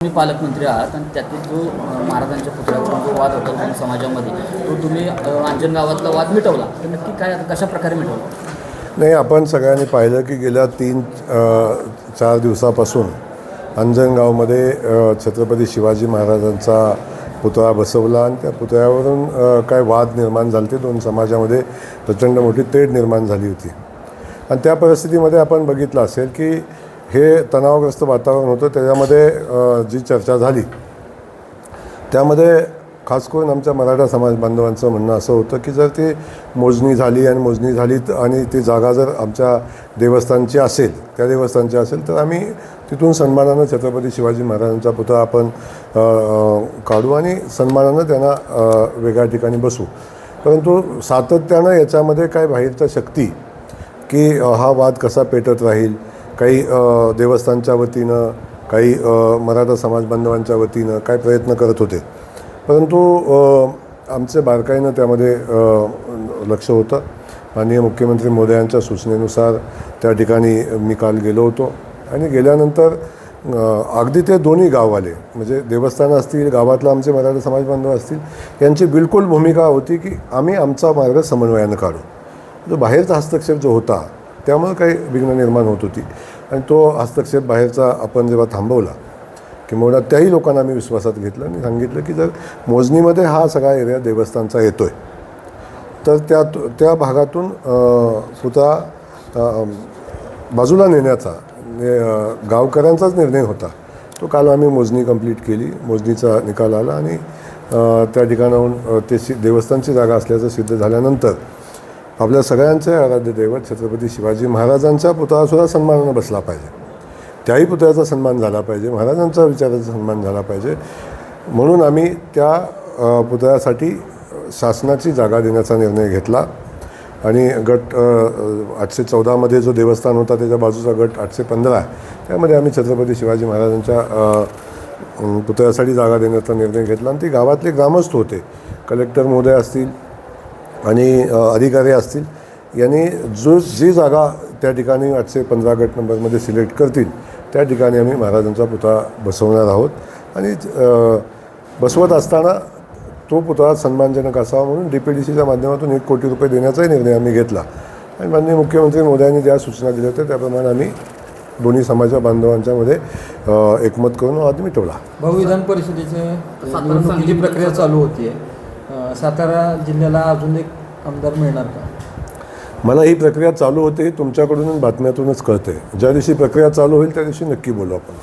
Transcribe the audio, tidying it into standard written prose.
तुम्ही पालकमंत्री आहात आणि त्यातील जो महाराजांच्या पुतळ्यावरून जो वाद होता दोन समाजामध्ये तो तुम्ही अंजनगावातला वाद मिटवला. तर नक्की काय कशा प्रकारे मिटवला? नाही, आपण सगळ्यांनी पाहिलं की गेल्या 3-4 दिवसापासून अंजनगावमध्ये छत्रपती शिवाजी महाराजांचा पुतळा बसवला आणि त्या पुतळ्यावरून काय वाद निर्माण झाले. दोन समाजामध्ये प्रचंड मोठी तेढ निर्माण झाली होती आणि त्या परिस्थितीमध्ये आपण बघितलं असेल की हे तणावग्रस्त वातावरण होतं. त्याच्यामध्ये जी चर्चा झाली त्यामध्ये खास करून आमच्या मराठा समाज बांधवांचं म्हणणं असं होतं की जर ती मोजणी झाली आणि ती जागा जर आमच्या देवस्थानची असेल, त्या देवस्थानची असेल, तर आम्ही तिथून सन्मानानं छत्रपती शिवाजी महाराजांचा पुतळा आपण काढू आणि सन्मानानं त्यांना वेगळ्या ठिकाणी बसू. परंतु सातत्यानं याच्यामध्ये काय बाहेरच्या शक्ती की हा वाद कसा पेटत राहील, काही देवस्थानच्या वतीनं, काही मराठा समाज बांधवांच्या वतीनं काय प्रयत्न करत होते. परंतु आमचे बारकाईनं त्यामध्ये लक्ष होतं. माननीय मुख्यमंत्री महोदयांच्या सूचनेनुसार त्या ठिकाणी मी काल गेलो होतो आणि गेल्यानंतर अगदी ते दोन्ही गाववाले म्हणजे देवस्थानं असतील, गावातला आमचे मराठा समाज बांधव असतील, यांची बिलकुल भूमिका होती की आम्ही आमचा मार्ग समन्वयानं काढू. जो बाहेरचा हस्तक्षेप जो होता त्यामुळे काही विघ्न निर्माण होत होती आणि तो हस्तक्षेप बाहेरचा आपण जेव्हा थांबवला किंवा त्याही लोकांना मी विश्वासात घेतलं आणि सांगितलं की जर मोजणीमध्ये हा सगळा एरिया देवस्थानचा येतो आहे तर त्या भागातून पुतळा बाजूला नेण्याचा गावकऱ्यांचाच निर्णय होता. तो काल आम्ही मोजणी कंप्लीट केली, मोजणीचा निकाल आला आणि त्या ठिकाणाहून ते देवस्थानची जागा असल्याचं सिद्ध झाल्यानंतर आपल्या सगळ्यांचे आराध्य दैवत छत्रपती शिवाजी महाराजांचा पुतळासुद्धा सन्मानानं बसला पाहिजे. त्याही पुतळ्याचा सन्मान झाला पाहिजे, महाराजांचा विचाराचा सन्मान झाला पाहिजे. म्हणून आम्ही त्या पुतळ्यासाठी शासनाची जागा देण्याचा निर्णय घेतला आणि गट 814मध्ये जो देवस्थान होता त्याच्या बाजूचा गट 815 त्यामध्ये आम्ही छत्रपती शिवाजी महाराजांच्या पुतळ्यासाठी जागा देण्याचा निर्णय घेतला आणि ती गावातले ग्रामस्थ होते, कलेक्टर महोदय असतील आणि अधिकारी असतील, यांनी जी जागा त्या ठिकाणी 815 गट नंबरमध्ये सिलेक्ट करतील त्या ठिकाणी आम्ही महाराजांचा पुतळा बसवणार आहोत. आणि बसवत असताना तो पुतळा सन्मानजनक असावा म्हणून DPDCच्या माध्यमातून 1 कोटी रुपये देण्याचाही निर्णय आम्ही घेतला आणि माननीय मुख्यमंत्री महोदयांनी ज्या सूचना दिल्या होत्या त्याप्रमाणे आम्ही दोन्ही समाज बांधवांच्यामध्ये एकमत करून वाद मिटवला. भाऊ, विधान परिषदेचे निवडणुकीची प्रक्रिया चालू होती आहे. सातारा जिल्ह्याला अजून एक आमदार मिळणार का? मला ही प्रक्रिया चालू होते, तुमच्याकडून बातम्यातूनच कळते. ज्या दिवशी प्रक्रिया चालू होईल त्या दिवशी नक्की बोलू आपण.